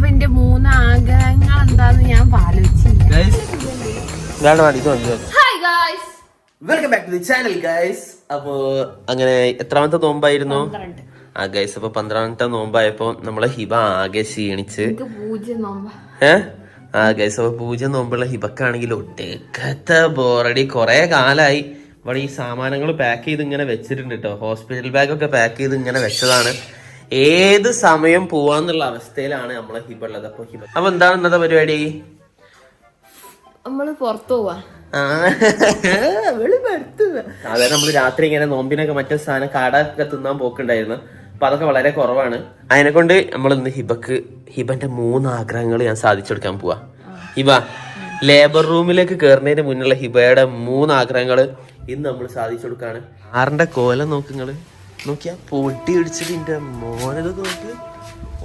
അപ്പൊ എന്റെ 3 ആഗ്രഹങ്ങൾ എന്താന്ന് ഞാൻ ആലോചിച്ചില്ല. Welcome back to the channel guys. അപ്പോ അങ്ങനെ എത്രാമത്തെ നോമ്പായിരുന്നു? ഗൈസ് അപ്പൊ 12ാമത്തെ നോമ്പായപ്പോ നമ്മളെ ഹിബ ആകെ ക്ഷീണിച്ച് ഗൈസ്. അപ്പൊ പൂജ്യം നോമ്പുള്ള ഹിബക്കാണെങ്കിൽ ഒട്ടേക്കത്തെ ബോറടി. കൊറേ കാലായി ഇവിടെ ഈ സാമാനങ്ങൾ പാക്ക് ചെയ്ത് ഇങ്ങനെ വെച്ചിട്ടുണ്ട് കേട്ടോ. ഹോസ്പിറ്റൽ ബാഗൊക്കെ പാക്ക് ചെയ്ത് ഇങ്ങനെ വെച്ചതാണ്. ഏത് സമയം പോവാന്നുള്ള അവസ്ഥയിലാണ് നമ്മളെ ഹിബ ഉള്ളത്. അപ്പൊ എന്താണ് ഇന്നത്തെ പരിപാടി? നമ്മള് പുറത്തു പോവാ. അതായത് നമ്മള് രാത്രി ഇങ്ങനെ നോമ്പിനൊക്കെ മറ്റേ സാധനം കാടൊക്കെ തിന്നാൻ പോക്കുണ്ടായിരുന്നു. അപ്പൊ അതൊക്കെ വളരെ കുറവാണ്. അതിനെ കൊണ്ട് നമ്മൾ ഇന്ന് ഹിബന്റെ 3 ആഗ്രഹങ്ങൾ ഞാൻ സാധിച്ചു കൊടുക്കാൻ പോവാ. ഹിബ ലേബർ റൂമിലേക്ക് കയറുന്നതിന് മുന്നുള്ള ഹിബയുടെ 3 ആഗ്രഹങ്ങൾ ഇന്ന് നമ്മൾ സാധിച്ചു കൊടുക്കാണ്. ആറിന്റെ കോലം നോക്കുങ്ങള് നോക്കിയാ പൊടി പിടിച്ചതിന്റെ മോനത് നോക്ക്.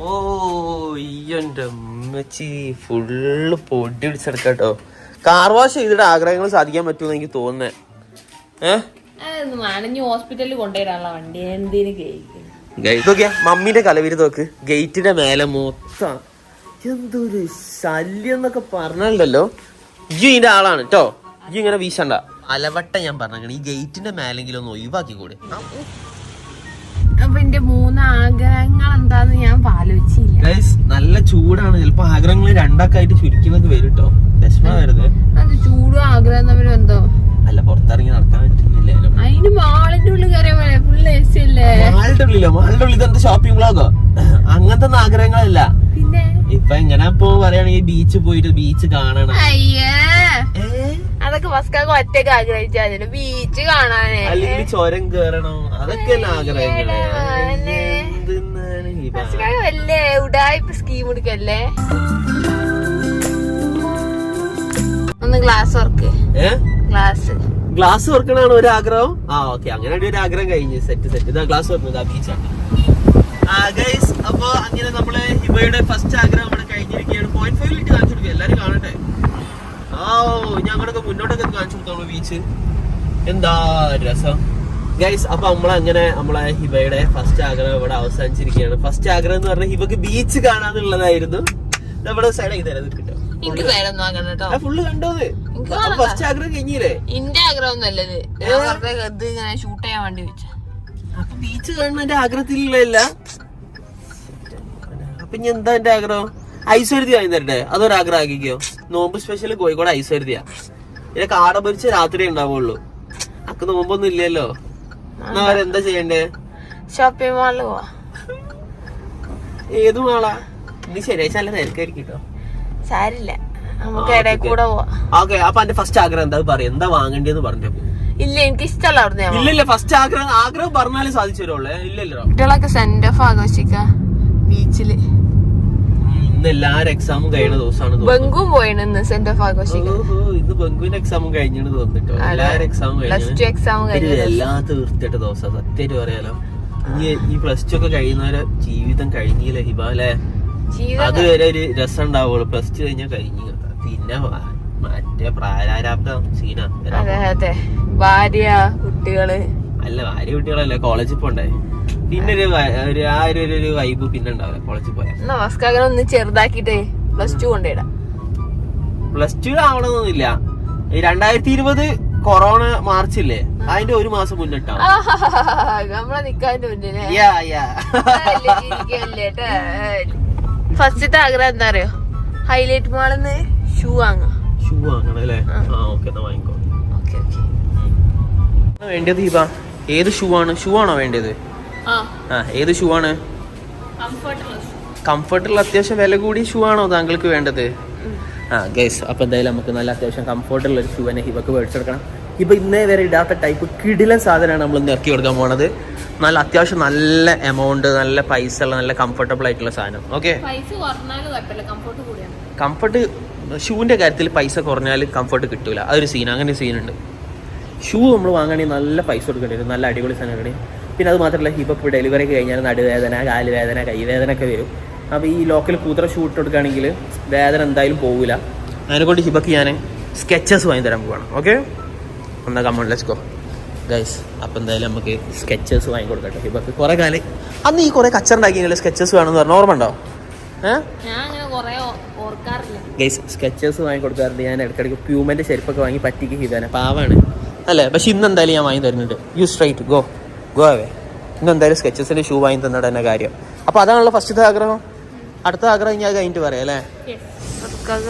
ഓ എന്റെ അമ്മച്ചി ഫുള്ള് പൊടി പിടിച്ചെടുക്കാട്ടോ. കാർ വാഷ് ചെയ്തിട്ട് ആഗ്രഹങ്ങൾ സാധിക്കാൻ പറ്റുമെന്ന് എനിക്ക് തോന്നുന്നേ. ഹോസ്പിറ്റലിൽ കൊണ്ടുവരാനുള്ള വണ്ടി എന്തിനു നോക്കിയാ മമ്മീന്റെ കലവിരി നോക്ക്. ഗേറ്റിന്റെ മേലെ മൊത്തം എന്തൊരു ശല്യം എന്നൊക്കെ പറഞ്ഞല്ലോ. ഇജ്ജു ഇതിന്റെ ആളാണ് കേട്ടോ. ഇജ്ജു ഇങ്ങനെ വീശണ്ട. അലവട്ട ഞാൻ പറഞ്ഞ ഈ ഗേറ്റിന്റെ മേലെങ്കിലും ഒന്ന് ഒഴിവാക്കി കൂടെ. അപ്പൊ എന്റെ 3 ആഗ്രഹങ്ങൾ എന്താന്ന് ഞാൻ ആലോചിച്ചില്ല. നല്ല ചൂടാണ്. ചിലപ്പോ ആഗ്രഹങ്ങൾ 2 ആയിട്ട് ചുരുക്കുന്നത് വരും കേട്ടോ. വിഷമരുത്. അത് ചൂടും ആഗ്രഹം തമ്മിലും എന്തോ. അല്ല പുറത്തിറങ്ങി നടക്കാൻ പറ്റുന്നില്ല. അതിന് മാളിന്റെ ഉള്ളിൽ കയറിയ പോലെ ഫുൾ എ സി അല്ലേ. മാളിന്റെ ഉള്ളിൽ ഇതെന്താ ഷോപ്പിംഗ് ബ്ലോഗോ? അങ്ങനത്തെ ആഗ്രഹങ്ങളല്ല. പിന്നെ ഇപ്പൊ എങ്ങനെ ഇപ്പൊ പറയുകയാണെങ്കിൽ ബീച്ച് പോയിട്ട് ബീച്ച് കാണണം. അയ്യേ അതൊക്കെ മസ്കാക്ക് ഒറ്റക്ക് ആഗ്രഹിച്ചാൽ ബീച്ച് കാണാനേ. അല്ലെങ്കിൽ ചുരം കേറണം. അതൊക്കെ ആഗ്രഹങ്ങള്. വല്ലേ ഉടായ്പ സ്കീം എടുക്കല്ലേ. ഒന്ന് ഗ്ലാസ് വർക്ക്. ഗ്ലാസ് വർക്കണാണ് ഒരു ആഗ്രഹം. ഓക്കെ അങ്ങനെ ഒരു ആഗ്രഹം കഴിഞ്ഞ് സെറ്റ് ഇതാ ഗ്ലാസ് വർക്ക് ബീച്ചാണ്. അപ്പൊ അങ്ങനെ നമ്മള് ഹിബയുടെ ഫസ്റ്റ് ആഗ്രഹം ഇവിടെ കഴിഞ്ഞിരിക്കുകയാണ്. 0.5 ലിറ്റ് കാണിച്ചു കൊടുക്കുക. എല്ലാരും കാണട്ടെ. ഞങ്ങളൊക്കെ മുന്നോട്ടൊക്കെ കാണിച്ചു കൊടുത്തോളൂ ബീച്ച്. എന്താ രസം ഗൈസ്. അപ്പൊ നമ്മളെ ഹിബയുടെ ഫസ്റ്റ് ആഗ്രഹം ഇവിടെ അവസാനിച്ചിരിക്കുകയാണ്. ഫസ്റ്റ് ആഗ്രഹം എന്ന് പറഞ്ഞാൽ ഹിബക്ക് ബീച്ച് കാണാന്നുള്ളതായിരുന്നു. നമ്മുടെ സൈഡ് ചെയ്ത് കിട്ടോ. ഫുള്ള് കണ്ടോന്ന്. ഫസ്റ്റ് ആഗ്രഹം കഴിഞ്ഞില്ലേ? എന്റെ ആഗ്രഹം നല്ലത് ഇങ്ങനെ ഷൂട്ട് ചെയ്യാൻ വേണ്ടി വെച്ച. അപ്പൊ ബീച്ച് കാണുന്ന എന്റെ ആഗ്രഹത്തിലുള്ള. അപ്പൊ ഇനി എന്താ എന്റെ ആഗ്രഹം? ഐശ്വര്യതി വാങ്ങി തരട്ടെ? അതൊരാഗ്രഹം ആക്കിക്കോ. നോമ്പ് സ്പെഷ്യൽ കോഴിക്കോട് ഐശ്വര്യതിയാ. ഇതിനെ കാട പൊരിച്ച് രാത്രി ഉണ്ടാവുള്ളൂ. അക്ക് നോമ്പൊന്നും ഇല്ലല്ലോ. എന്നാ എന്താ ചെയ്യണ്ടേ? ഷോപ്പിംഗ് മാളില് പോവാ. ഏത് മാളാ? ഇനി ശനിയാഴ്ച നല്ല തിരക്കായിരിക്കും കേട്ടോ. സാരില്ല, നമുക്ക് ഇടയിൽ കൂടെ പോവാ. ഓക്കെ. അപ്പൊ എന്റെ ഫസ്റ്റ് ആഗ്രഹം എന്താ പറയാ? എന്താ വാങ്ങണ്ടേന്ന് പറഞ്ഞോ. ഇല്ല എനിക്ക് ഇഷ്ടമല്ല അവിടുന്ന്. ഇല്ലല്ല ഫസ്റ്റ് ആഗ്രഹം പറഞ്ഞാലേ സാധിച്ചു വരുള്ളൂ. ഇല്ലല്ലോ കുട്ടികളൊക്കെ സെന്റ് ഓഫ് ആഘോഷിക്ക ബീച്ചില്. ഇന്ന് എല്ലാരും എക്സാമും കഴിയുന്ന ദിവസമാണ്. ബംഗും പോയിന്ന് സെന്റ് ഓഫ് ആഘോഷിക്കാൻ. ഇന്ന് ബംഗുവിന്റെ എക്സാമും കഴിഞ്ഞെന്ന് തോന്നിട്ടോ. എല്ലാരും എക്സാം കഴിഞ്ഞു. എല്ലാ തീർത്തിട്ട ദിവസം സത്യമായിട്ട് പറയാലോ. ഈ +2 ഒക്കെ കഴിയുന്നവരെ ജീവിതം കഴിഞ്ഞില്ലേ ഹിബാലെ? അതുവരെ ഒരു രസം ഉണ്ടാവുള്ളൂ. +2 കഴിഞ്ഞാൽ കഴിഞ്ഞു. പിന്നെ മറ്റേ പ്രാരാബ്ദം സീനാ. ഭാര്യ കുട്ടികള്. അല്ല ഭാര്യ കുട്ടികളല്ല, കോളേജിൽ പോണ്ടേ. പിന്നെ ഒരു വൈബ് പിന്നെ ഉണ്ടാവില്ല കോളേജിൽ പോയാൽ. നമസ്കാരം ഒന്ന് ചെറുതാക്കിട്ട് +2 കൊണ്ടിടാം. +2 ആവണമെന്നൊന്നുമില്ല. 2020 കൊറോണ മാർച്ചില്ലേ, അതിന്റെ 1 മാസം മുന്നിട്ടാണ് നമ്മളെ നിക്കാന്റെ മുന്നേ. ഫസ്റ്റത്തെ ആഗ്രഹം എന്താ അറിയോ? ഹൈലൈറ്റ് മാളിന്ന് ഷൂ വാങ്ങണം അല്ലേ? വാങ്ങിക്കോ. വേണ്ടത് ദീപ ഏത് ഷൂ ആണോ വേണ്ടത്? ഏത് ഷൂ ആണ്? കംഫർട്ടുള്ള അത്യാവശ്യം വില കൂടിയ ഷൂ ആണോ താങ്കൾക്ക് വേണ്ടത്? ഗൈസ് അപ്പൊ എന്തായാലും നമുക്ക് നല്ല അത്യാവശ്യം കംഫർട്ടുള്ള ഒരു ഷൂ തന്നെ ഹിബക്ക് മേടിച്ചെടുക്കണം. ഹിബ ഇന്നേ വരെ ഇടാത്ത ടൈപ്പ് കിടിലൻ സാധനമാണ് നമ്മൾ ഇന്ന് ഇറക്കി കൊടുക്കാൻ പോണത്. നല്ല അത്യാവശ്യം നല്ല എമൗണ്ട്, നല്ല പൈസ ഉള്ള, നല്ല കംഫർട്ടബിൾ ആയിട്ടുള്ള സാധനം. ഓക്കെ. കംഫർട്ട് ഷൂവിന്റെ കാര്യത്തിൽ പൈസ കുറഞ്ഞാൽ കംഫർട്ട് കിട്ടൂല. അതൊരു സീൻ, അങ്ങനെ സീനുണ്ട്. ഷൂ നമ്മൾ വാങ്ങണമെങ്കിൽ നല്ല പൈസ കൊടുക്കേണ്ടി വരും. നല്ല അടിപൊളി സാധനമാണ്. പിന്നെ അത് മാത്രമല്ല ഹിബ ഇപ്പോൾ ഡെലിവറി കഴിഞ്ഞാൽ നടുവേദന, കാലുവേദന, കൈവേദന ഒക്കെ വരും. അപ്പോൾ ഈ ലോക്കൽ കൂത്ര ഷൂ ഇട്ട് കൊടുക്കുകയാണെങ്കിൽ വേദന എന്തായാലും പോവില്ല. അതിനെക്കൊണ്ട് ഹിബക്ക് ഞാൻ സ്കെച്ചസ് വാങ്ങി തരാൻ പോവാണ്. ഓക്കെ, എന്നാ കമ്മൺ ലെറ്റ്സ് ഗോ ഗൈസ്. അപ്പം എന്തായാലും നമുക്ക് സ്കെച്ചേഴ്സ് വാങ്ങി കൊടുക്കട്ടെ ഹിബക്ക്. കുറേ കാലം അന്ന് ഈ കുറേ കച്ചറുണ്ടാക്കിയെങ്കിൽ സ്കെച്ചേഴ്സ് വേണമെന്ന് പറഞ്ഞാൽ ഓർമ്മ ഉണ്ടോ? ഞാൻ അങ്ങനെ കൊറേ ഓർക്കാറില്ല. ഗൈസ് സ്കെച്ചേഴ്സ് വാങ്ങി കൊടുക്കാറുണ്ട് ഞാൻ ഇടയ്ക്കിടയ്ക്ക്. പ്യൂമന്റെ ചെരുപ്പൊക്കെ വാങ്ങി പറ്റിക്ക് ഹിബാനെ, പാവാണ് അല്ലേ. പക്ഷെ ഇന്ന് എന്തായാലും ഞാൻ വാങ്ങി തരുന്നുണ്ട്. You straight go away. ഇന്ന് എന്തായാലും സ്കെച്ചേഴ്സിന്റെ ഷൂ വാങ്ങി തന്നിട്ട് തന്നെ കാര്യം. അപ്പൊ അതാണല്ലോ ഫസ്റ്റത്തെ ആഗ്രഹം. അടുത്ത ആഗ്രഹം ഞാൻ കഴിഞ്ഞിട്ട് പറയാം അല്ലേ.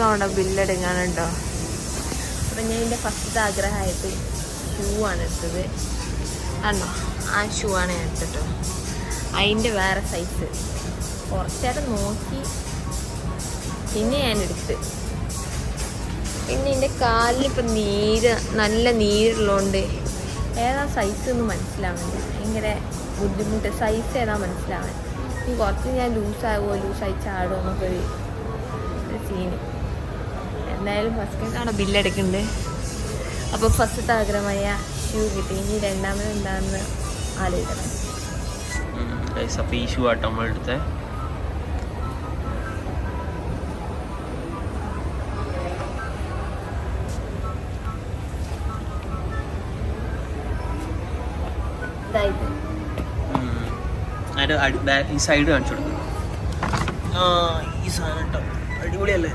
അവിടെ ബില്ലടങ്ങാനുണ്ടോ? അപ്പൊ ഞാൻ എൻ്റെ ഫസ്റ്റത്തെ ആഗ്രഹമായിട്ട് ഷൂ ആണ് എടുത്തത്. ആണോ, ആ ഷൂ ആണ് ഞാൻ എടുത്തിട്ടോ. അതിൻ്റെ വേറെ സൈസ് കുറച്ചേരം നോക്കി പിന്നെ ഞാൻ എടുത്ത്. പിന്നെ എൻ്റെ കാലിലിപ്പോൾ നല്ല നീരുള്ളതുകൊണ്ട് ഏതാ സൈസ് ഒന്നും മനസ്സിലാവില്ല. ഭയങ്കര ബുദ്ധിമുട്ട്. സൈസ് ഏതാ മനസ്സിലാവാൻ. ഇനി കുറച്ച് ഞാൻ ലൂസാകുമോ, ലൂസായി ചാടുമോ എന്നൊക്കെ ഒരു സീന്. എന്തായാലും ഫസ്റ്റ് അവിടെ ബില്ലടക്കുന്നുണ്ട്. അപ്പോൾ ഫസ്റ്റത്തെ ആഗ്രഹമായ ഷൂ കിട്ടി. ഇനി രണ്ടാമത് എന്താണെന്ന് ആലോചിക്കണം. അപ്പോൾ ഈ ഷൂ ആട്ടോ നമ്മളെടുത്തേ. ഈ സൈഡ് കാണിച്ചു കൊടുക്കും. ഈ സാധനം കേട്ടോ അടിപൊളിയല്ലേ.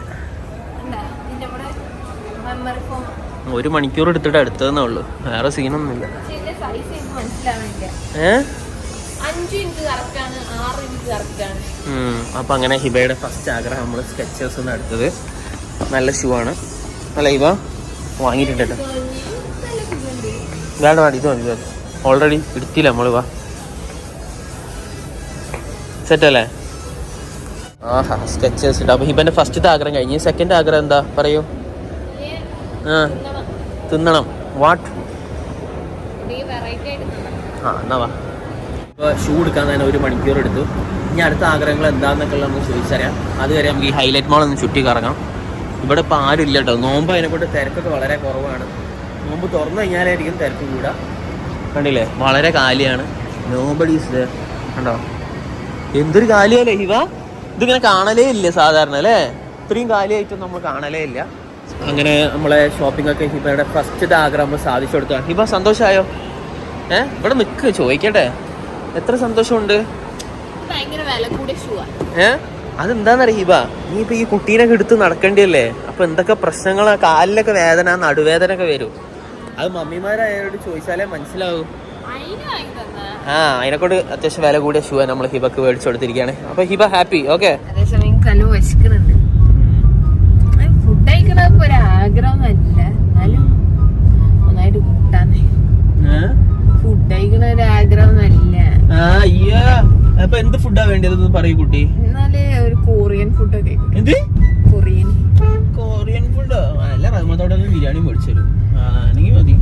1 മണിക്കൂർ എടുത്തിട്ട് എടുത്തതെന്നേ ഉള്ളൂ, വേറെ സീനൊന്നുമില്ല. അപ്പൊ അങ്ങനെ ഹിബയുടെ ഫസ്റ്റ് ആഗ്രഹം നമ്മള് സ്കെച്ചേഴ്സ് ഒന്ന് എടുത്തത്. നല്ല ഷൂ ആണ് അല്ല ഹിബ, വാങ്ങിയിട്ടുണ്ട്. വേണ്ട വേണ്ട, ഇത് മതി. ഓൾറെഡി എടുത്തില്ല നമ്മള്. വാ സെറ്റ് അല്ലേ. ആഹാ സ്കെച്ചേഴ്സ് ഉണ്ട്. അപ്പൊ ഹിബന്റെ ഫസ്റ്റത്തെ ആഗ്രഹം കഴിഞ്ഞ് സെക്കൻഡ് ആഗ്രഹം എന്താ പറയൂ? തിന്നണം. വാട്ട്? എന്നാ വാ. ഇപ്പോൾ ഷൂ എടുക്കാൻ തന്നെ 1 മണിക്കൂർ എടുത്തു. ഇനി അടുത്ത ആഗ്രഹങ്ങൾ എന്താണെന്നൊക്കെ നമുക്ക് ചോദിച്ചറിയാം. അതുവരെ നമുക്ക് ഈ ഹൈലൈറ്റ് മാൾ ഒന്ന് ചുറ്റി കറങ്ങാം. ഇവിടെ ഇപ്പോൾ ആരും ഇല്ല കേട്ടോ. നോമ്പ് അതിനെക്കൊണ്ട് തിരക്കൊക്കെ വളരെ കുറവാണ്. നോമ്പ് തുറന്നു കഴിഞ്ഞാലായിരിക്കും തിരക്ക് കൂടാ. കണ്ടില്ലേ, വളരെ കാലിയാണ്. Nobody's there. കണ്ടോ എന്തൊരു കാലിയല്ലേ ഹിവ. ഇതിങ്ങനെ കാണലേ ഇല്ല സാധാരണ അല്ലേ. ഇത്രയും കാലിയായിട്ടും നമ്മൾ കാണലേ ഇല്ല. അങ്ങനെ നമ്മളെ ഷോപ്പിംഗ് ഒക്കെ ഹിബയുടെ ഫസ്റ്റത്തെ ആഗ്രഹം നമ്മൾ സാധിച്ചു കൊടുത്തു. ഹിബ സന്തോഷമായോ? ഇവിടെ നിൽക്ക് ചോദിക്കട്ടെ, എത്ര സന്തോഷമുണ്ട്? അതെന്താന്നറിയ ഹിബ, നീ ഇപ്പൊ ഈ കുട്ടീനൊക്കെ എടുത്ത് നടക്കേണ്ടിയല്ലേ. അപ്പൊ എന്തൊക്കെ പ്രശ്നങ്ങളാ, കാലിലൊക്കെ വേദന, നടുവേദന ഒക്കെ വരും. അത് മമ്മിമാരായോട് ചോദിച്ചാലേ മനസ്സിലാവും. അതിനെക്കൊണ്ട് അത്യാവശ്യം വില കൂടിയ ഷൂ നമ്മൾ ഹിബക്ക് മേടിച്ചു കൊടുത്തിരിക്കുകയാണ്. അപ്പൊ ഹിബ ഹാപ്പി. ഓക്കെ. ഫുഡ് കഴിക്കണ ഒരാഗ്രഹം അല്ല, എന്നാലും ഒന്നായിട്ട് കൂട്ടാന്നേ. ഫുഡ് കഴിക്കണ ഒരാഗ്രഹം അല്ല. അപ്പൊ എന്ത് ഫുഡാ വേണ്ടത് പറയൂ കുട്ടി. എന്നാല് ഒരു കൊറിയൻ ഫുഡൊക്കെ. എന്ത് കൊറിയൻ ഫുഡോ? അല്ല റഹ്മത്തോടെ ബിരിയാണി മേടിച്ചു തരും ആണെങ്കിൽ മതി.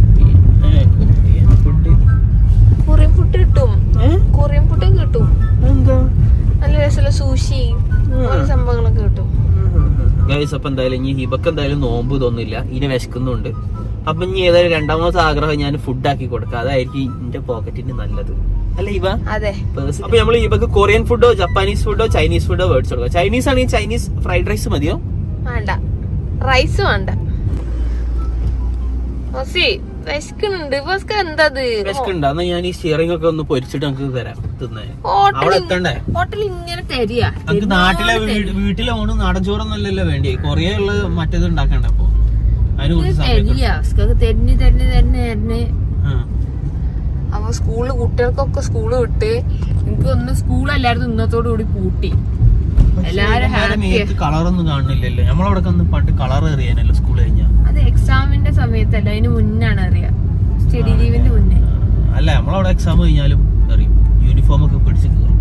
കൊറിയൻ ഫുഡ് കിട്ടും. കൊറിയൻ ഫുഡും കിട്ടും. എന്താ നല്ല രസമുള്ള സൂഷി സംഭവങ്ങളൊക്കെ കിട്ടും. അപ്പൊ എന്തായാലും ഇനി ഹിബക്ക് എന്തായാലും നോമ്പ് തോന്നില്ല, ഇനി വിശക്കുന്നുണ്ട്. അപ്പൊ ഇനി ഏതായാലും രണ്ടാമത്തെ ആഗ്രഹം ഞാൻ ഫുഡ് ആക്കി കൊടുക്കാം. അതായിരിക്കും എന്റെ പോക്കറ്റിന് നല്ലത് അല്ലേ ഹിബ? അതെ. അപ്പൊ നമ്മൾ ഹിബക്ക് കൊറിയൻ ഫുഡോ ജപ്പാനീസ് ഫുഡോ ചൈനീസ് ഫുഡോ മേടിച്ചു കൊടുക്കാം. ചൈനീസ് ആണെങ്കിൽ ചൈനീസ് ഫ്രൈഡ് റൈസ് മതിയോ? വേണ്ട, റൈസ് വേണ്ട. വിശക്കുണ്ടോ? എന്നാ ഞാൻ ഈ സ്റ്റിയറിംഗ് ഒക്കെ ഒന്ന് പൊരിച്ചിട്ട് നമുക്ക് തരാം തിന്നാൻ. അവിടെ എത്തണ്ടേ? നമുക്ക് നാട്ടിലെ വീട്ടിലെ ഓണം നാടൻ ചോറൊന്നല്ലല്ലോ വേണ്ടി, കൊറിയ ഉള്ള മറ്റേത് ഉണ്ടാക്കണ്ടേ. അപ്പൊ അപ്പൊ സ്കൂളില് കുട്ടികൾക്കൊക്കെ സ്കൂള് വിട്ട് എനിക്ക് ഒന്ന് സ്കൂളെല്ലാരും ഇന്നത്തോടു കൂടി പൂട്ടി. എല്ലാരും കളറൊന്നും കാണുന്നില്ലല്ലോ. നമ്മളവിടെ പണ്ട് കളർ എറിയാനല്ലോ സ്കൂൾ കഴിഞ്ഞാൽ. അത് എക്സാമിന്റെ സമയത്തല്ല, അതിന് മുന്നാണ് അറിയാം, സ്റ്റഡി ലീവിന്റെ മുന്നേ. അല്ല നമ്മളവിടെ എക്സാം കഴിഞ്ഞാലും അറിയും, യൂണിഫോം ഒക്കെ പിടിച്ച് കയറും.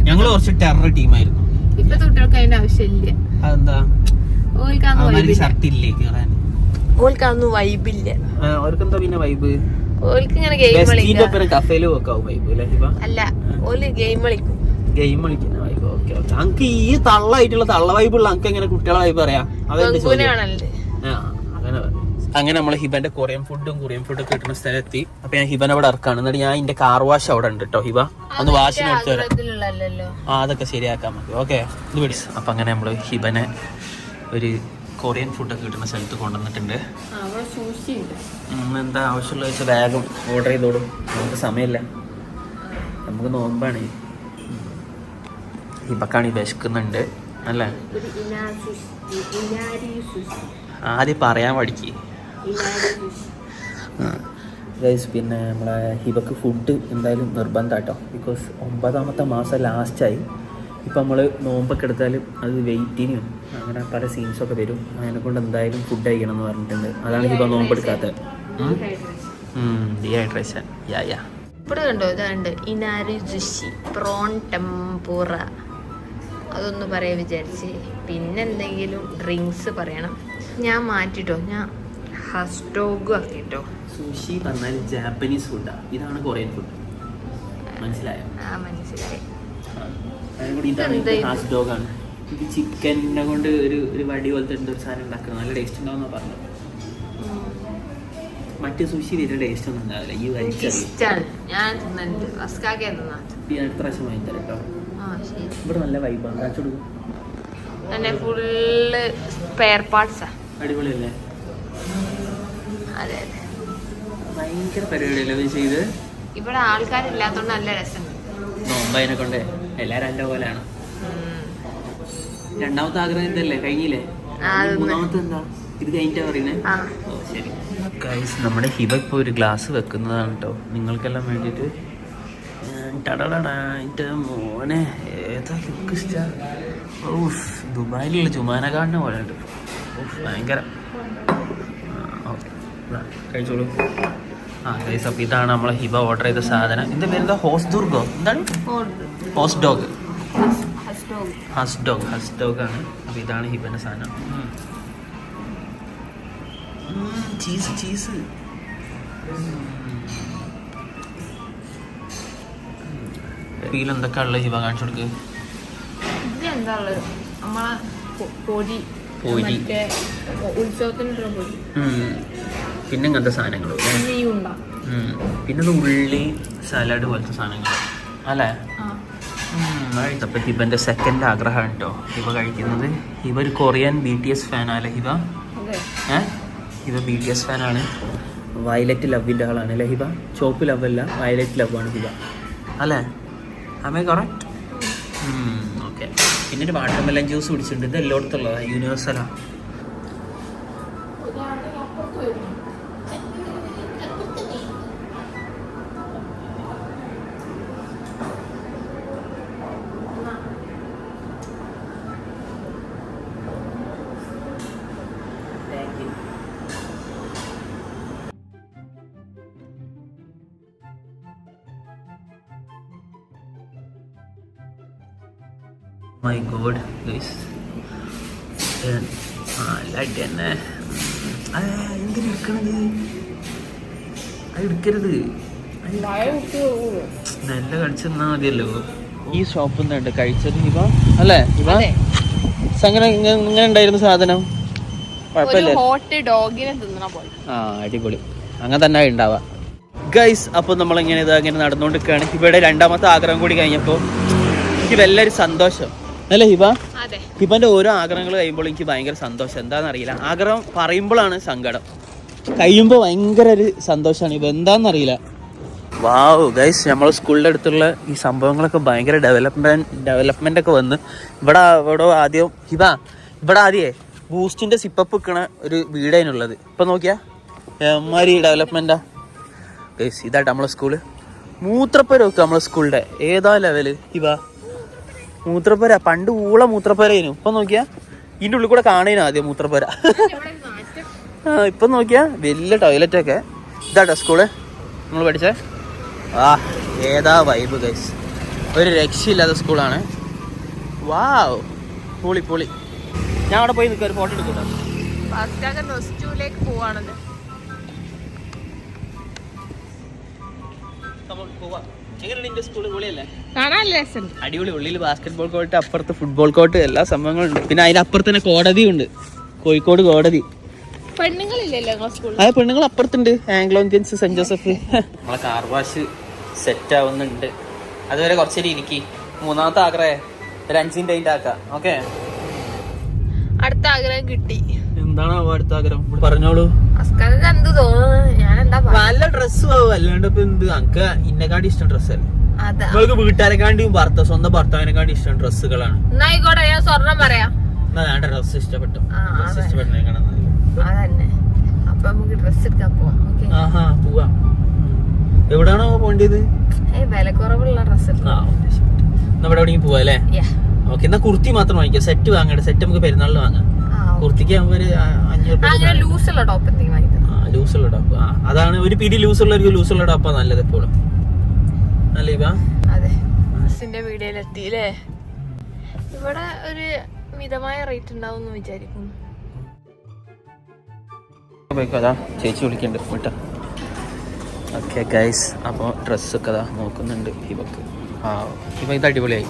ഞങ്ങള് കുറച്ച് ടെറർ ടീമായിരുന്നു. ഇപ്പത്തെ കുട്ടികൾക്ക് അതിന്റെ ആവശ്യമില്ല. അതെന്താ? ഷർട്ടില്ലേ കയറാൻ? ഓൽക്കൊന്നും വൈബില്ല. അവർക്കെന്താ പിന്നെ വൈബ്? ഓൽക്ക് ഇങ്ങനെ ഗെയിം കളിക്കും. കഫേലും ഒക്കെ വൈബ് അല്ല, ഓല് ഗെയിം കളിക്കും. ഗെയിം കളിക്കുന്ന വൈബ്. Okay okay. അങ്ക് ഈ തള്ളായിട്ടുള്ള തള്ള വൈബുള്ള അങ്ക് എങ്ങനെ കുട്ടികളെ വൈബ് പറയാ? അങ്ങനെ നമ്മള് ഹിബന്റെ കൊറിയൻ ഫുഡും കിട്ടുന്ന സ്ഥലത്തെത്തി. അപ്പൊ ഞാൻ ഹിബൻ അവിടെ ഇറക്കാണ്. എന്നിട്ട് ഞാൻ എന്റെ കാർ വാഷ് അവിടെ ഉണ്ട് കേട്ടോ. ഹിബ ഒന്ന് വാഷിന് എടുത്തു തരാം. അതൊക്കെ ശരിയാക്കാൻ മതി. ഓക്കെ. ഇത് പിടിച്ച്. അപ്പൊ അങ്ങനെ നമ്മള് ഹിബനെ ഒരു കൊറിയൻ ഫുഡൊക്കെ കിട്ടുന്ന സ്ഥലത്ത് കൊണ്ടുവന്നിട്ടുണ്ട്. എന്താ ആവശ്യമുള്ള വെച്ചാൽ വേഗം ഓർഡർ ചെയ്തോളും. നമുക്ക് സമയമില്ല, നമുക്ക് നോമ്പാണ്. ഹിബക്കാണി വിശക്കുന്നുണ്ട് അല്ലേ? ഒരു ഇനാരി സുഷി. ആദ്യം പറയാൻ പഠിക്ക്. ഇനാരി സുഷി. ഗൈസ്, പിന്നെ നമ്മളെ ഹിബക്ക് ഫുഡ് എന്തായാലും നിർബന്ധമായിട്ടോ. ബിക്കോസ് 9ാമത്തെ മാസം ലാസ്റ്റായി. ഇപ്പം നമ്മൾ നോമ്പൊക്കെ എടുത്താലും അത് വെയിറ്റിനും അങ്ങനെ പല സീൻസൊക്കെ വരും. അതിനെക്കൊണ്ട് എന്തായാലും ഫുഡ് കഴിക്കണം എന്ന് പറഞ്ഞിട്ടുണ്ട്. അതാണ് ഹിബ നോമ്പെടുക്കാത്തത്. ഡീഹൈഡ്രേഷൻ. ഇവിടെ കണ്ടോ, ഇതുണ്ട് ഇനാരി സുഷി, പ്രോൺ ടെമ്പൂറ. അതൊന്ന് പറയാൻ വിചാരിച്ച്. പിന്നെ എന്തെങ്കിലും ഡ്രിങ്ക്സ് പറയണം. ഞാൻ മാറ്റിട്ടോ, ഞാൻ ഹസ്റ്റോഗ് ആക്കിട്ടോ. സുഷി പറഞ്ഞാൽ ജാപ്പനീസ് ഫുഡാണ്, ഇതാണ് കൊറിയൻ ഫുഡ്. മനസ്സിലായോ? മനസ്സിലായി. ഹാസ്ഡോഗാണ്. ഇത് ചിക്കനെ കൊണ്ട് ഒരു വടി പോലത്തെ ഒരു സാധനം ഉണ്ടാക്കുന്നത്. നല്ല ടേസ്റ്റ് ഉണ്ടാവുന്ന പറഞ്ഞത്. മറ്റേ സുഷി വലിയ ടേസ്റ്റ് ഒന്നും ഉണ്ടാവില്ല. ഈ ഇഷ്ടമാണ്, ഞാൻ തിന്നുന്നുണ്ട്. അടുത്ത പ്രാവശ്യം വാങ്ങി തരാം കേട്ടോ. ഇവിടെ നല്ല വൈബാണ്. കാണിച്ചോടുക്കും. ഫുള്ള് സ്പെയർ പാർട്സാ. അടിപൊളിയല്ലേ? അതെ അതെ, ഭയങ്കര പരിപാടിയല്ലേ ചെയ്ത്. ഇവിടെ ആൾക്കാരില്ലാത്തോണ്ട് നല്ല രസമുണ്ട്. നോമ്പതിനെ കൊണ്ട് എല്ലാരും എന്റെ പോലെയാണ്. രണ്ടാമത്തെ ആഗ്രഹം ഇതല്ലേ, കഴിഞ്ഞില്ലേ? മൂന്നാമത്തെ എന്താ? ഇത് കഴിഞ്ഞിട്ടാ പറയുന്നേ? ഓ ശരി. ഗൈസ്, നമ്മുടെ ഹിബ ഇപ്പോൾ ഒരു ഗ്ലാസ് വെക്കുന്നതാണ് കേട്ടോ, നിങ്ങൾക്കെല്ലാം വേണ്ടിയിട്ട്. മോനെ ഏതാ ലുക്ക് ഇഷ്ടാ. ഓഫ്, ദുബായിലുള്ള ജുമാനഗാഡിനെ പോലെ ഉണ്ട്. ഓഫ്, ഭയങ്കര. ഓക്കെ, കഴിച്ചോളൂ. ഗൈസ്, അപ്പോൾ ഇതാണ് നമ്മളെ ഹിബ ഓർഡർ ചെയ്ത സാധനം. ഇതിൻ്റെ പേരെന്താ? ഹോസ്ദുർഗോ എന്താണ്? ഹോസ്ഡോഗ്. ഹസ്ഡോഗ് ആണ്. അപ്പോൾ ഇതാണ് ഹിബൻ്റെ സാധനം. ചീസ് ഫീൽ എന്തൊക്കെയാ ഉള്ളത് ഹിബ? കാണിച്ചു കൊടുക്ക്. എന്താ ഉള്ളത്? നമ്മളെ പൊരി ഉത്സവത്തിനുള്ള പൊരി. പിന്നെ ഇങ്ങനത്തെ സാധനങ്ങൾ. പിന്നെ ഉള്ളി സലാഡ് പോലത്തെ സാധനങ്ങൾ അല്ലേ? അപ്പം ഹിബൻ്റെ സെക്കൻഡ് ആഗ്രഹമാണ് കേട്ടോ ഹിബ കഴിക്കുന്നത്. ഹിബ ഒരു കൊറിയൻ BTS ഫാനല്ലേ ഹിബ? ഹിബ BTS ഫാനാണ്. വയലറ്റ് ലവിൻ്റെ ആളാണ് അല്ലേ ഹിബ? ചോപ്പ് ലവ് അല്ല, വയലറ്റ് ലവ് ആണ് ഹിബ അല്ലേ? ആമേ കറക്റ്റ്. ഓക്കെ. പിന്നെ ഒരു വാട്ടർമെലൻ ജ്യൂസ് കുടിച്ചിട്ടുണ്ട്. ഇത് എല്ലായിടത്തുള്ളതാണ്, യൂണിവേഴ്സലാണ്. My God, guys. തന്നെ എന്തിനാ എടുക്കണത്? അത് എടുക്കരുത്, നല്ല കഴിച്ചു തന്നാ മതിയല്ലോ. ഈ ഷോപ്പിൽ നിന്നുണ്ട് കഴിച്ചത് ഹിബ അല്ലേ? ഹിബ അങ്ങനെ ഇങ്ങനെ ഉണ്ടായിരുന്നു സാധനം. കുഴപ്പമില്ല. അടിപൊളി. അങ്ങനെ തന്നെ ഉണ്ടാവാ. ഗൈസ്, അപ്പോൾ നമ്മളിങ്ങനെ അങ്ങനെ നടന്നുകൊണ്ടിരിക്കുകയാണ്. ഹിബയുടെ രണ്ടാമത്തെ ആഗ്രഹം കൂടി കഴിഞ്ഞപ്പോൾ എനിക്ക് വല്ലൊരു സന്തോഷം അല്ലേ ഹിബ? ഹിബന്റെ ഓരോ ആഗ്രഹങ്ങൾ കഴിയുമ്പോൾ എനിക്ക് ഭയങ്കര സന്തോഷം. എന്താണെന്നറിയില്ല. ആഗ്രഹം പറയുമ്പോഴാണ് സങ്കടം, കഴിയുമ്പോൾ ഭയങ്കര ഒരു സന്തോഷമാണ്. ഹിബ എന്താണെന്നറിയില്ല. വാവ് ഗൈസ്, നമ്മളെ സ്കൂളിൻ്റെ അടുത്തുള്ള ഈ സംഭവങ്ങളൊക്കെ ഭയങ്കര ഡെവലപ്മെൻ്റ് ഒക്കെ വന്ന് ഇവിടെ ആദ്യം ഹിബ ഇവിടെ ആദ്യമേ ബൂസ്റ്റിൻ്റെ സിപ്പപ്പ് വെക്കണ ഒരു വീടേനുള്ളത്. ഇപ്പം നോക്കിയാ എമ്മാരി ഡെവലപ്മെൻറ്റാ ഗൈസ്. ഇതായിട്ട് നമ്മളെ സ്കൂള്. മൂത്രപ്പുര വെക്കുക നമ്മളെ സ്കൂളിൻ്റെ. ഏതാ ലെവല് ഹിബ? മൂത്രപ്പുര പണ്ട് ഊള മൂത്രപ്പുരയിനു. ഇപ്പം നോക്കിയാ ഇതിൻ്റെ ഉള്ളിൽ കൂടെ കാണേനു ആദ്യം മൂത്രപ്പുര. ഇപ്പം നോക്കിയാ വലിയ ടോയ്ലറ്റൊക്കെ. ഇതാട്ടോ സ്കൂള് നമ്മൾ പഠിച്ചേ. ഏതാ വൈബ് ഗൈസ്, ഒരു രക്ഷയില്ലാത്ത സ്കൂളാണ്. വാവ്, പൊളി പൊളി. ഞാൻ അവിടെ പോയി നിൽക്കാം, ഒരു ഫോട്ടോ എടുക്കട്ടോ. അടിപൊളി. ഉള്ളിൽ ബാസ്കറ്റ് ബോൾ കോർട്ട്, അപ്പുറത്ത് ഫുട്ബോൾ കോർട്ട്, എല്ലാ സംഭവങ്ങളും ഉണ്ട്. പിന്നെ അതിനപ്പുറത്ത് തന്നെ കോടതി ഉണ്ട്, കോഴിക്കോട് കോടതി. അതെ, പെണ്ണുങ്ങൾ അപ്പുറത്തുണ്ട്. Anglo Indians, saint Joseph. നമ്മളെ കാർ വാഷ് സെറ്റ് ആവുന്നുണ്ട്. അതുവരെ കുറച്ചേരി ഇരിക്കി. മൂന്നാമത്തെ ആഗ്രഹം ഒരു 5 മിനിറ്റ് ആക്കാം. ഓക്കെ, അടുത്ത ആഗ്രഹം കിട്ടി. എന്താണ് അടുത്ത ആഗ്രഹം? പറഞ്ഞോളൂ. എന്ത് തോന്നുന്നു? ഞാൻ എന്താ നല്ല ഡ്രസ്സ് ആവും, അല്ലാണ്ട് ഇപ്പൊ എന്ത്? അനക്ക് ഇന്നെക്കാട്ടി ഇഷ്ടം ഡ്രസ്സല്ലേ? അതാ നിങ്ങൾക്ക് വീട്ടുകാരെക്കാണ്ടിയും സ്വന്തം ഭർത്താവിനെക്കാണ്ടി ഇഷ്ടം ഡ്രസ്സുകളാണ്. എന്നായിക്കോട്ടെ, ഞാൻ സ്വർണം പറയാം. ഡ്രസ് ഇഷ്ടപ്പെട്ടു. അതന്നെ. അപ്പൊ നമുക്ക് ഡ്രസ് എടുക്കാൻ പോവാം. പോവാം. എവിടാണോ പോണ്ടത്? വില കുറവുള്ള ഡ്രസ് നമ്മുടെ എവിടെയെങ്കിലും പോവാ അല്ലേ? ഓക്കെ, എന്നാ കുർത്തി മാത്രം വാങ്ങിക്കാം. സെറ്റ് വാങ്ങണ്ട. സെറ്റ് നമുക്ക് പെരുന്നാളിന് വാങ്ങാം. കുർത്തിക്ക് ആകുമ്പോ ഒരു 500 ലൂസുള്ള ടോപ്പ് ലൂസുള്ള ടോപ്പ്. അതാണ് ഒരു പിരി ലൂസുള്ള ടോപ്പാ നല്ലത് എപ്പോഴും. അല്ലേ ഇവ? അതെ. ഡ്രസ്സിന്റെ വീഡിയോയിലെത്തിയില്ലേ? ഇവിടെ ഒരു മിതമായ റേറ്റ് ഉണ്ടാവും എന്ന് വിചാരിക്കുന്നു. ചേച്ചി വിളിക്കുന്നുണ്ട് വിട്ടാ. ഓക്കെ ഗൈസ്, അപ്പോൾ ഡ്രസ്സൊക്കെ അതാ നോക്കുന്നുണ്ട് ഹിബക്ക്. ഇപ്പം ഇത് അടിപൊളിയായി,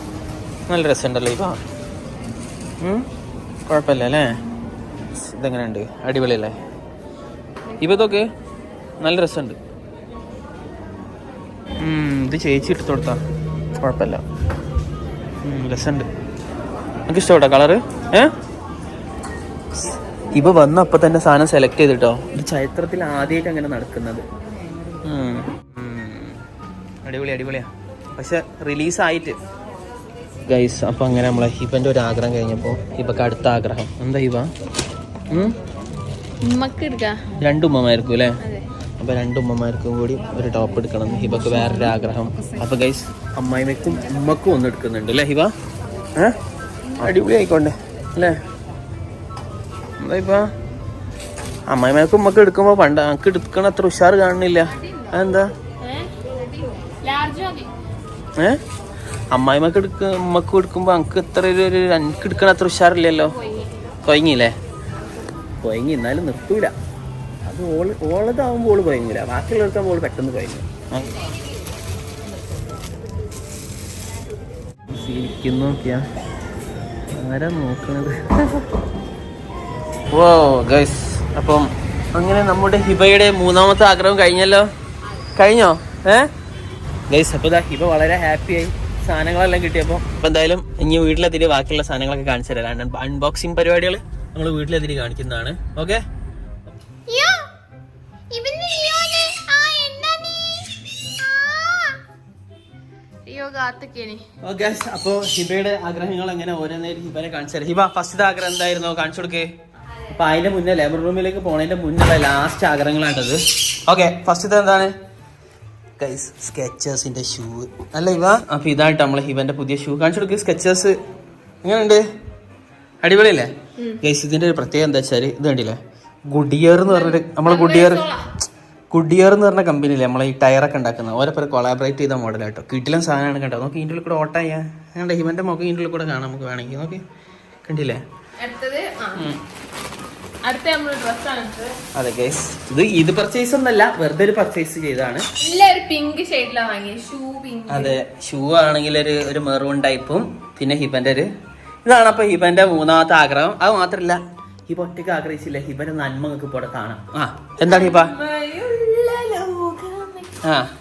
നല്ല രസമുണ്ടല്ലോ ഇപ്പം. കുഴപ്പമില്ല അല്ലേ? ഇതെങ്ങനെയുണ്ട്? അടിപൊളിയല്ലേ ഇതൊക്കെ? നല്ല രസമുണ്ട്. ഇത് ചേച്ചി ഇട്ട് കൊടുത്താ കുഴപ്പമില്ല, രസമുണ്ട്. എനിക്ക് ഇഷ്ടപ്പെട്ടോ കളറ്? ഇവ വന്നപ്പോൾ തന്നെ സാധനം സെലക്ട് ചെയ്തിട്ടോ. ഈ ചരിത്രത്തിൽ ആദ്യമായിട്ട് അങ്ങനെ നടക്കുന്നത്. അടിപൊളിയാ. പക്ഷെ റിലീസായിട്ട് ഗൈസ്. അപ്പം അങ്ങനെ നമ്മളെ ഹിബൻ്റെ ഒരു ആഗ്രഹം കഴിഞ്ഞപ്പോൾ ഹിബക്ക് അടുത്ത ആഗ്രഹം എന്താ ഹിബ? രണ്ട് ഉമ്മമാർക്കും അല്ലേ? അപ്പോൾ രണ്ട് ഉമ്മമാർക്കും കൂടി ഒരു ടോപ്പ് എടുക്കണം എന്ന് ഹിബക്ക് വേറൊരു ആഗ്രഹം. അപ്പോൾ ഗൈസ് അമ്മായിമ്മയ്ക്കും ഉമ്മക്കും ഒന്ന് എടുക്കുന്നുണ്ട് അല്ലേ ഹിബ? അടിപൊളി ആയിക്കോട്ടെ അല്ലേ? എന്താ ഇപ്പൊ അമ്മായിമ്മക്കും ഉമ്മക്ക് എടുക്കുമ്പോൾ പണ്ട് എനിക്ക് എടുക്കണ അത്ര ഉഷാറ് കാണുന്നില്ല. അതെന്താ? അമ്മായിമ്മക്ക് ഉമ്മക്ക് എടുക്കുമ്പോൾ എനിക്ക് ഇത്ര എനിക്ക് എടുക്കണ അത്ര ഉഷാറില്ലല്ലോ. കൊയങ്ങില്ലേ? കൊയങ്ങി എന്നാലും നിർത്തൂല. അത് ഓളതാവുമ്പോൾ ഓള് കൊയങ്ങൂല, ബാക്കിയുള്ളവർക്കാകുമ്പോൾ ഓള് പെട്ടെന്ന് കൊയങ്ങും. നോക്കിയാ ആരാ നോക്കണത്? ഓ ഗൈസ്, അപ്പം അങ്ങനെ നമ്മുടെ ഹിബയുടെ മൂന്നാമത്തെ ആഗ്രഹം കഴിഞ്ഞോ? ഗൈസ്, അപ്പോൾ ഹിബ വളരെ ഹാപ്പിയായി, സാധനങ്ങളെല്ലാം കിട്ടിയപ്പോൾ. അപ്പോൾ എന്തായാലും ഇനി വീട്ടിലെത്തിയിട്ട് ബാക്കിയുള്ള സാധനങ്ങളൊക്കെ കാണിച്ചു തരാം. അൺബോക്സിങ് പരിപാടികൾ നമ്മൾ വീട്ടിലെത്തിയിട്ട് കാണിക്കുന്നതാണ്. ഓക്കെ, അപ്പോൾ ഹിബയുടെ ആഗ്രഹങ്ങൾ എങ്ങനെ ഓരോന്നേരം ഹിബനെ കാണിച്ചു തരാം. ഹിബ ഫസ്റ്റ് ആഗ്രഹം എന്തായിരുന്നോ? കാണിച്ചു കൊടുക്കേ. അപ്പൊ അതിന്റെ മുന്നേ ലേബർ റൂമിലേക്ക് പോണതിന്റെ മുന്നേ ലാസ്റ്റ് ആഗ്രഹങ്ങളാണത്. ഓക്കെ, ഫസ്റ്റ് എന്താണ് ഗൈസ്? സ്കെച്ചേഴ്സിന്റെ ഷൂ അല്ല ഇവ? അപ്പൊ ഇതായിട്ട് നമ്മളെ ഹിബന്റെ പുതിയ ഷൂ കാണിച്ചു കൊടുക്കുക. സ്കെച്ചേഴ്സ് എങ്ങനെയുണ്ട്? അടിപൊളിയല്ലേ ഗൈസ്? ഇതിന്റെ ഒരു പ്രത്യേകത എന്താ വെച്ചാൽ ഇത് കണ്ടില്ലേ, ഗുഡിയർ എന്ന് പറഞ്ഞൊരു നമ്മളെ ഗുഡിയർ എന്ന് പറഞ്ഞ കമ്പനിയില്ലേ നമ്മളെ ഈ ടയറൊക്കെ ഉണ്ടാക്കുന്നത്, ഓരോപ്പം കൊളാബറേറ്റ് ചെയ്ത മോഡലായിട്ടോ. കിട്ടിലും സാധനമാണ് കണ്ടോ. നോക്കി ഇതിൻ്റെ ഉള്ളിൽ കൂടെ ഓട്ടായ കണ്ട ഹിബന്റെ മുഖം ഇതിൻ്റെ ഉള്ളിൽ കൂടെ കാണാം നമുക്ക് വേണമെങ്കിൽ. നോക്കി കണ്ടില്ലേ? അതെ ഗൈസ്, ഇത് പർച്ചേസ് ഒന്നല്ല, വെറുതെ ഒരു പർച്ചേസ് ചെയ്താണ്. പിങ്ക് ഷെയ്ഡിലാണ് വാങ്ങിയത് ഷൂ. അതെ, ഷൂ ആണെങ്കിൽ ഒരു മെറൂൺ ടൈപ്പും പിന്നെ ഹിബന്റെ ഒരു ഇതാണ്. അപ്പൊ ഹിബന്റെ മൂന്നാമത്തെ ആഗ്രഹം. അത് മാത്രല്ല ഹിബ ഒറ്റയ്ക്ക് ആഗ്രഹിച്ചില്ല, ഹിബന്റെ നന്മ നിങ്ങൾക്ക് ഇപ്പോൾ കാണാം. എന്താണ് ഹിബ?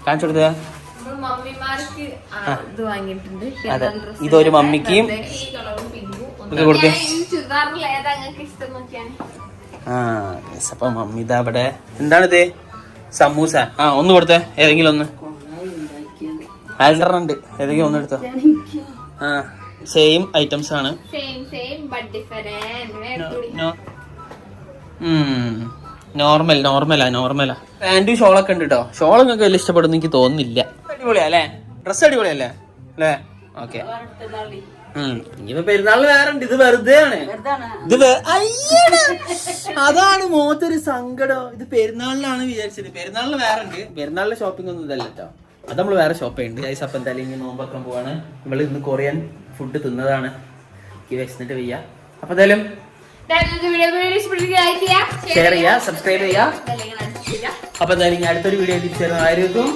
കാണിച്ചു കൊടുക്കുക. അതെ, ഇതൊരു മമ്മിക്കും കൊടുക്കേ. അപ്പൊ മമ്മി ഇതാ ഇവിടെ എന്താണിത്? സമൂസ. ഒന്ന് കൊടുത്തേ, ഏതെങ്കിലും ഒന്ന്. ആൽഡറുണ്ട്, ഏതെങ്കിലും ഒന്ന് എടുത്തോ. സെയിം ഐറ്റംസ് ആണ്. നോർമലാ. പാന്റും ഷോളൊക്കെ ഉണ്ട് കേട്ടോ. ഷോൾ നിങ്ങൾക്ക് വലിയ ഇഷ്ടപ്പെടുന്നു എനിക്ക് തോന്നുന്നില്ല. അടിപൊളിയാ അല്ലേ? ഡ്രസ് അടിപൊളിയല്ലേ അല്ലേ? ഓക്കെ, ഇനിയിപ്പോ പെരുന്നാളിന് വേറെ ഉണ്ട്. ഇത് വെറുതെ ആണ്. അതാണ് മോത്തൊരു സങ്കടം. ഇത് പെരുന്നാളിനാണ് വിചാരിച്ചത്. പെരുന്നാളിന് വേറെ ഉണ്ട്. പെരുന്നാളിലെ ഷോപ്പിംഗ് ഒന്നും ഇതല്ല കേട്ടോ. അത് നമ്മൾ വേറെ ഷോപ്പ് ചെയ്യുന്നുണ്ട്. ഗൈസ്, അപ്പം എന്തായാലും ഇനി നോമ്പൊക്കാൻ പോവാണ്. നമ്മൾ ഇന്ന് കൊറിയൻ ഫുഡ് തിന്നതാണ്. വെച്ചിട്ട് വയ്യ. അപ്പൊ എന്തായാലും ഷെയർ ചെയ്യുക, സബ്സ്ക്രൈബ് ചെയ്യുക. അപ്പൊ എന്തായാലും അടുത്തൊരു വീഡിയോ തിരിച്ചു തരുന്നതായിരിക്കും.